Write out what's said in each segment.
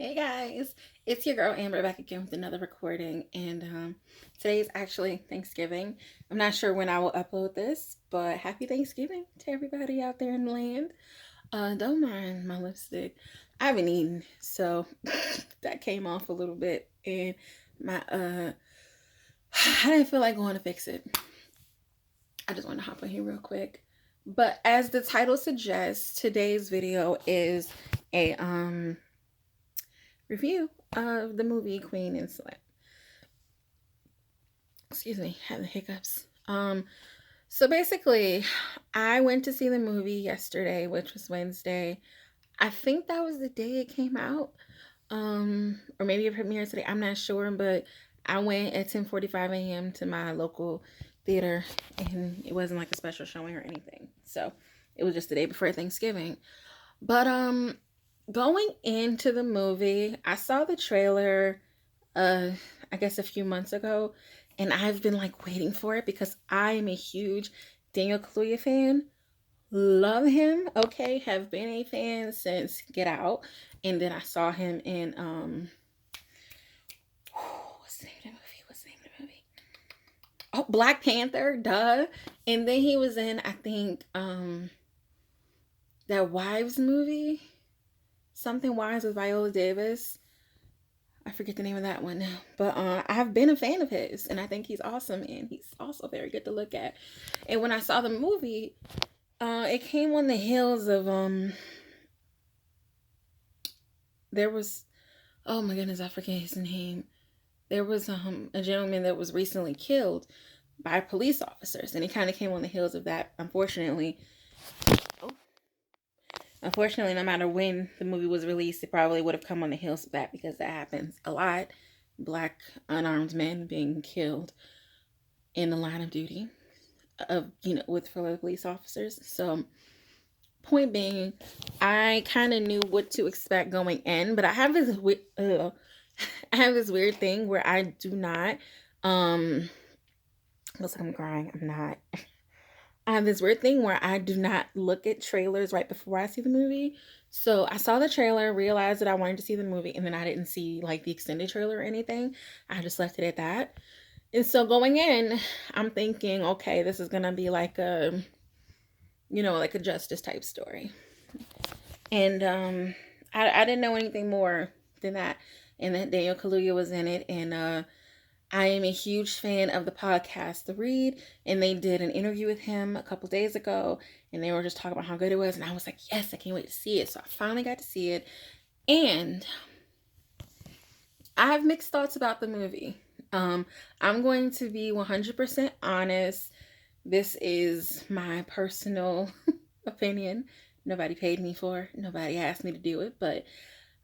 Hey guys, it's your girl Amber back again with another recording, and today is actually Thanksgiving. I'm not sure when I will upload this, but happy Thanksgiving to everybody out there in the land. Don't mind my lipstick. I haven't eaten, so that came off a little bit, and my I didn't feel like going to fix it. I just want to hop on here real quick. But as the title suggests, today's video is a review of the movie Queen and Slim. Excuse me, having hiccups. So basically, I went to see the movie yesterday, which was Wednesday. I think that was the day it came out. Or maybe it premiered today. I'm not sure, but I went at 10:45 a.m. to my local theater, and it wasn't like a special showing or anything. So it was just the day before Thanksgiving. But going into the movie, I saw the trailer uh I guess a few months ago, and I've been like waiting for it because I am a huge Daniel Kaluuya fan. Love him. Okay, have been a fan since Get Out, and then I saw him in what's the name of the movie? What's the name of the movie? Oh, Black Panther, duh. And then he was in, I think, that Wives movie, something Wives with Viola Davis. I forget the name of that one now, but I've been a fan of his, and I think he's awesome, and he's also very good to look at. And when I saw the movie, it came on the heels of there was, oh my goodness, I forget his name. There was a gentleman that was recently killed by police officers, and it kind of came on the heels of that. Unfortunately, no matter when the movie was released, it probably would have come on the heels of that because that happens a lot. Black unarmed men being killed in the line of duty of with fellow police officers. So point being, I kind of knew what to expect going in, but I have this I have this weird thing where I do not looks like I'm crying. I'm not. I have this weird thing where I do not look at trailers right before I see the movie. So I saw the trailer, realized that I wanted to see the movie, and then I didn't see like the extended trailer or anything. I just left it at that. And so going in, I'm thinking, okay, this is gonna be like a, like a justice type story. And I didn't know anything more than that. And that Daniel Kaluuya was in it, and I am a huge fan of the podcast The Read, and they did an interview with him a couple days ago, and they were just talking about how good it was, and I was like, yes, I can't wait to see it. So I finally got to see it, and I have mixed thoughts about the movie. I'm going to be 100% honest. This is my personal opinion. Nobody paid me for it. Nobody asked me to do it, but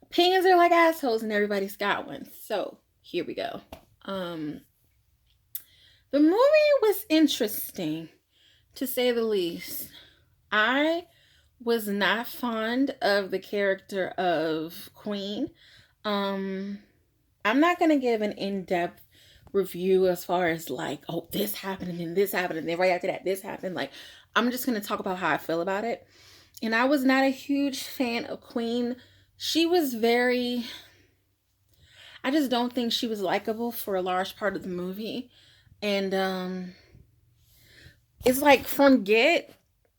opinions are like assholes, and everybody's got one. So here we go. Um, the movie was interesting, to say the least. I was not fond of the character of Queen. Um, I'm not gonna give an in-depth review as far as like, oh, this happened and then this happened and then right after that this happened. Like, I'm just gonna talk about how I feel about it. And I was not a huge fan of Queen. She was very, I just don't think she was likable for a large part of the movie. And it's like from Get,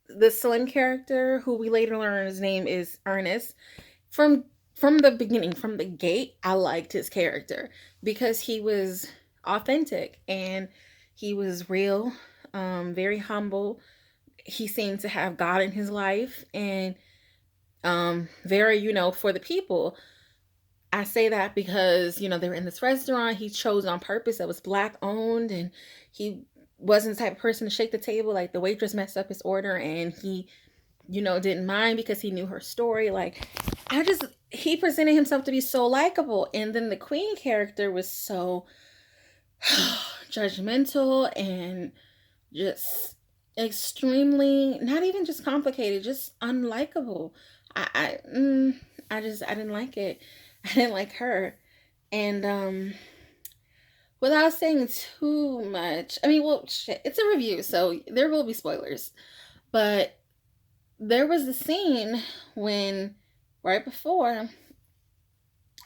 the Slim character, who we later learn his name is Ernest, from the beginning, from the gate, I liked his character because he was authentic and he was real, very humble. He seemed to have God in his life, and very, for the people. I say that because, they were in this restaurant he chose on purpose that was black owned, and he wasn't the type of person to shake the table. Like, the waitress messed up his order and he, didn't mind because he knew her story. Like, he presented himself to be so likable. And then the Queen character was so judgmental and just extremely, not even just complicated, just unlikable. I, I, mm, I didn't like it. I didn't like her. And without saying too much, I mean, well, shit, it's a review, so there will be spoilers. But there was a scene when, right before,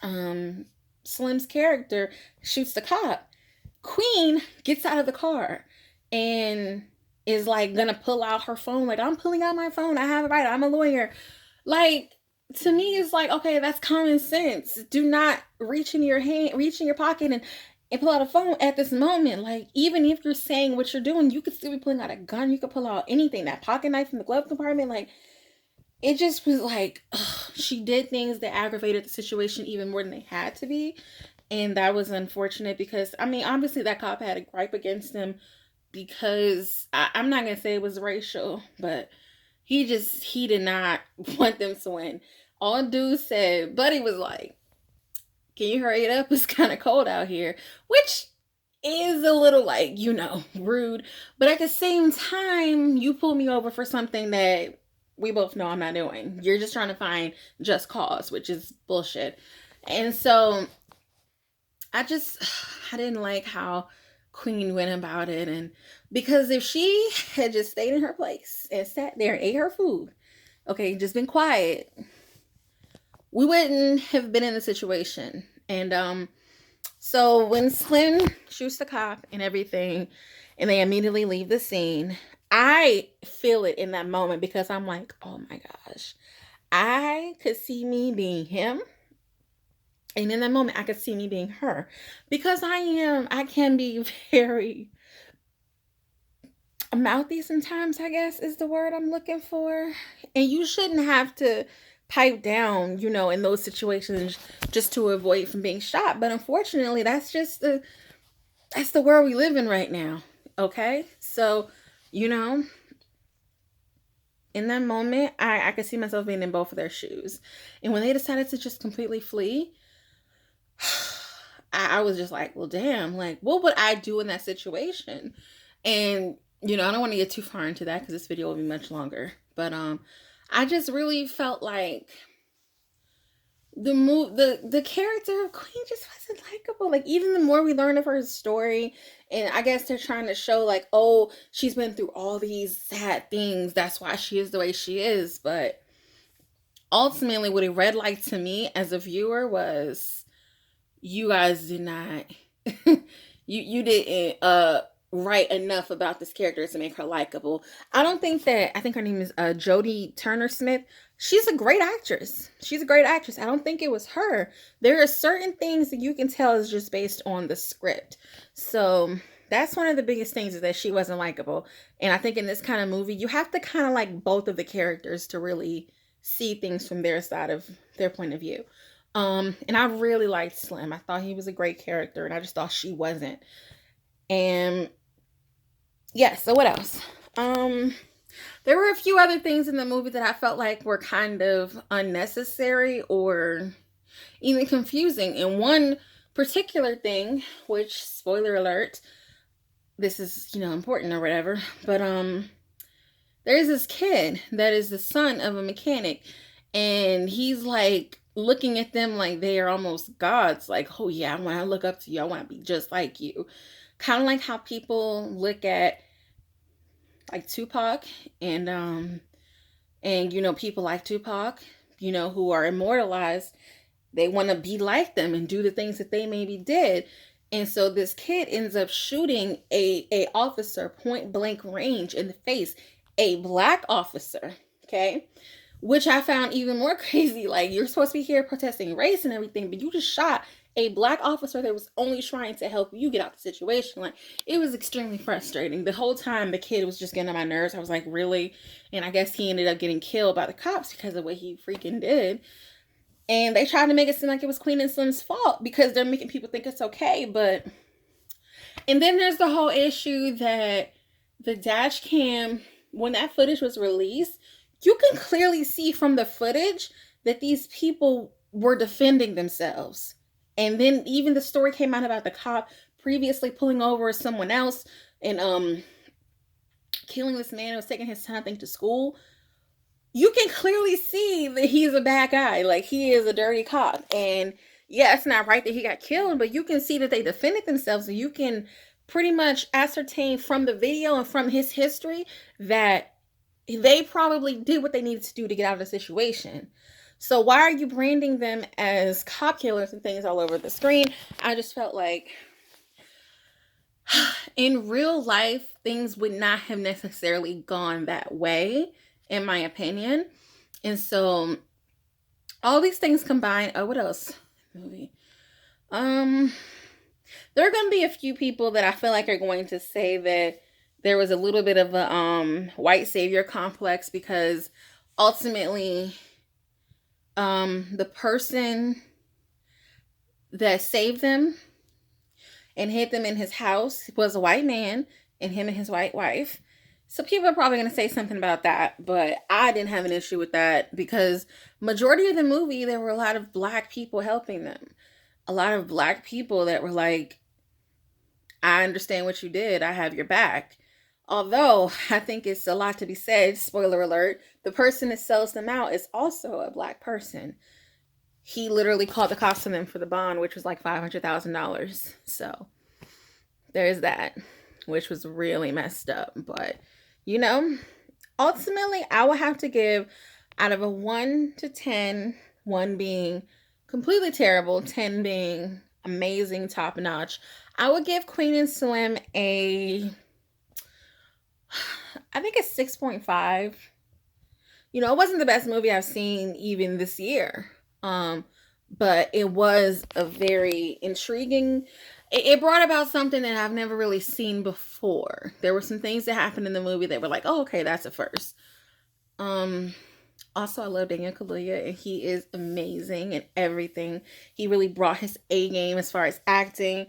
um, Slim's character shoots the cop. Queen gets out of the car and is like gonna pull out her phone, like, I'm pulling out my phone, I have a right, I'm a lawyer. Like, to me, it's like, okay, that's common sense. Do not reach in your hand, reach in your pocket and pull out a phone at this moment. Like, even if you're saying what you're doing, you could still be pulling out a gun, you could pull out anything, that pocket knife in the glove compartment. Like, it just was like, ugh, she did things that aggravated the situation even more than they had to be. And that was unfortunate because, I mean, obviously that cop had a gripe against him because I'm not going to say it was racial, but he did not want them to win. All dude said, Buddy was like, can you hurry it up? It's kind of cold out here, which is a little, like, rude. But at the same time, you pull me over for something that we both know I'm not doing. You're just trying to find just cause, which is bullshit. And so I didn't like how Queen went about it. And because if she had just stayed in her place and sat there and ate her food, okay, just been quiet, we wouldn't have been in the situation. And so when Slim shoots the cop and everything, and they immediately leave the scene, I feel it in that moment because I'm like, oh my gosh, I could see me being him. And in that moment, I could see me being her because I can be very mouthy sometimes, I guess is the word I'm looking for. And you shouldn't have to pipe down, in those situations just to avoid from being shot. But unfortunately, that's the world we live in right now. Okay. So, in that moment, I could see myself being in both of their shoes. And when they decided to just completely flee, I was just like, well, damn, like, what would I do in that situation? And, I don't want to get too far into that because this video will be much longer. But I just really felt like the character of Queen just wasn't likable. Like, even the more we learn of her story, and I guess they're trying to show, like, oh, she's been through all these sad things, that's why she is the way she is. But ultimately, what it read like to me as a viewer was, you guys did not you didn't write enough about this character to make her likable. I think her name is Jodie Turner-Smith. She's a great actress. I don't think it was her. There are certain things that you can tell is just based on the script. So that's one of the biggest things, is that she wasn't likable. And I think in this kind of movie, you have to kind of like both of the characters to really see things from their side of their point of view. And I really liked Slim. I thought he was a great character, and I just thought she wasn't. And yeah, so what else? There were a few other things in the movie that I felt like were kind of unnecessary or even confusing. And one particular thing, which, spoiler alert, this is, important or whatever, but there's this kid that is the son of a mechanic, and he's like looking at them like they are almost gods. Like, oh yeah, I want to look up to you, I want to be just like you. Kind of like how people look at like Tupac and people like Tupac, who are immortalized. They want to be like them and do the things that they maybe did. And so this kid ends up shooting a officer point blank range in the face, a black officer, okay? Which I found even more crazy. Like, you're supposed to be here protesting race and everything, but you just shot a black officer that was only trying to help you get out the situation. Like, it was extremely frustrating. The whole time the kid was just getting on my nerves. I was like, really? And I guess he ended up getting killed by the cops because of what he freaking did. And they tried to make it seem like it was Queen and Slim's fault because they're making people think it's okay. But, and then there's the whole issue that the dash cam, when that footage was released, you can clearly see from the footage that these people were defending themselves. And then even the story came out about the cop previously pulling over someone else and killing this man who was taking his son, I think, to school. You can clearly see that he's a bad guy. Like, he is a dirty cop. And yeah, it's not right that he got killed, but you can see that they defended themselves. And you can pretty much ascertain from the video and from his history that they probably did what they needed to do to get out of the situation. So why are you branding them as cop killers and things all over the screen? I just felt like in real life, things would not have necessarily gone that way, in my opinion. And so all these things combined. Oh, what else? Movie. There are going to be a few people that I feel like are going to say that there was a little bit of a white savior complex, because ultimately the person that saved them and hid them in his house was a white man, and him and his white wife. So people are probably going to say something about that, but I didn't have an issue with that, because majority of the movie there were a lot of black people helping them. A lot of black people that were like, I understand what you did. I have your back. Although I think it's a lot to be said, spoiler alert, the person that sells them out is also a black person. He literally called the cops on them for the bond, which was like $500,000. So there's that, which was really messed up. But, you know, ultimately, I will have to give out of a 1 to 10, 1 being completely terrible, 10 being amazing, top notch. I would give Queen and Slim I think it's 6.5. You know, it wasn't the best movie I've seen even this year. But it was a very intriguing, it brought about something that I've never really seen before. There were some things that happened in the movie that were like, oh, okay, that's a first. Also, I love Daniel Kaluuya, and he is amazing in everything. He really brought his A game as far as acting.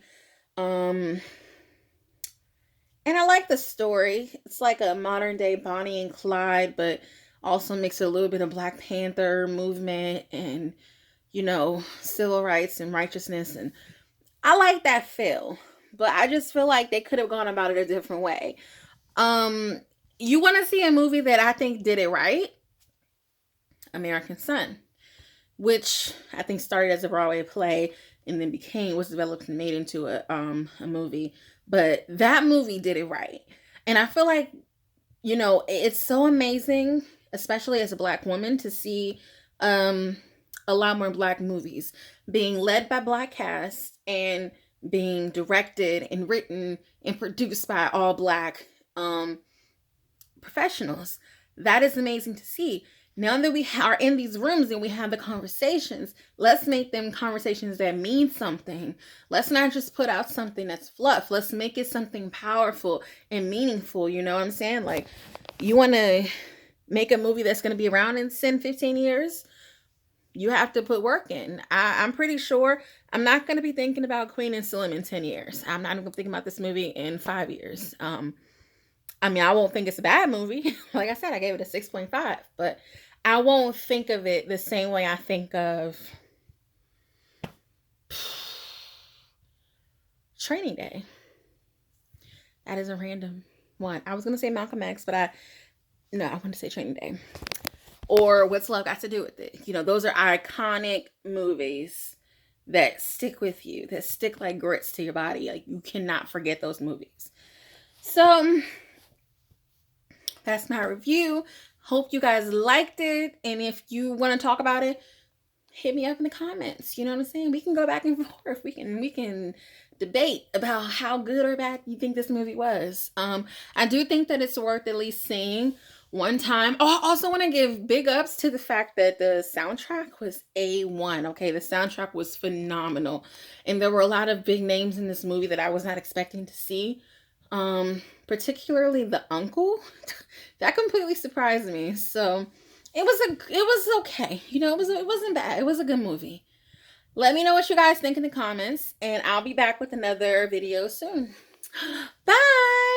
And I like the story. It's like a modern day Bonnie and Clyde, but also mix a little bit of Black Panther movement and, you know, civil rights and righteousness. And I like that feel, but I just feel like they could have gone about it a different way. You want to see a movie that I think did it right? American Son, which I think started as a Broadway play and then was developed and made into a movie. But that movie did it right. And I feel like, you know, it's so amazing, especially as a Black woman, to see a lot more Black movies being led by Black cast and being directed and written and produced by all Black professionals. That is amazing to see. Now that we are in these rooms and we have the conversations, let's make them conversations that mean something. Let's not just put out something that's fluff. Let's make it something powerful and meaningful. You know what I'm saying? Like, you want to make a movie that's going to be around in 10, 15 years? You have to put work in. I'm pretty sure I'm not going to be thinking about Queen and Slim in 10 years. I'm not going to think about this movie in 5 years. I mean, I won't think it's a bad movie. Like I said, I gave it a 6.5, but I won't think of it the same way I think of Training Day. That is a random one. I was going to say Malcolm X, but I want to say Training Day. Or What's Love Got to Do with It? You know, those are iconic movies that stick with you, that stick like grits to your body. Like, you cannot forget those movies. So that's my review. Hope you guys liked it. And if you want to talk about it, hit me up in the comments. You know what I'm saying? We can go back and forth. We can debate about how good or bad you think this movie was. I do think that it's worth at least seeing one time. Oh, I also want to give big ups to the fact that the soundtrack was A1. Okay, the soundtrack was phenomenal. And there were a lot of big names in this movie that I was not expecting to see. Particularly the uncle. That completely surprised me. So it was okay. You know, it wasn't bad. It was a good movie. Let me know what you guys think in the comments, and I'll be back with another video soon. Bye.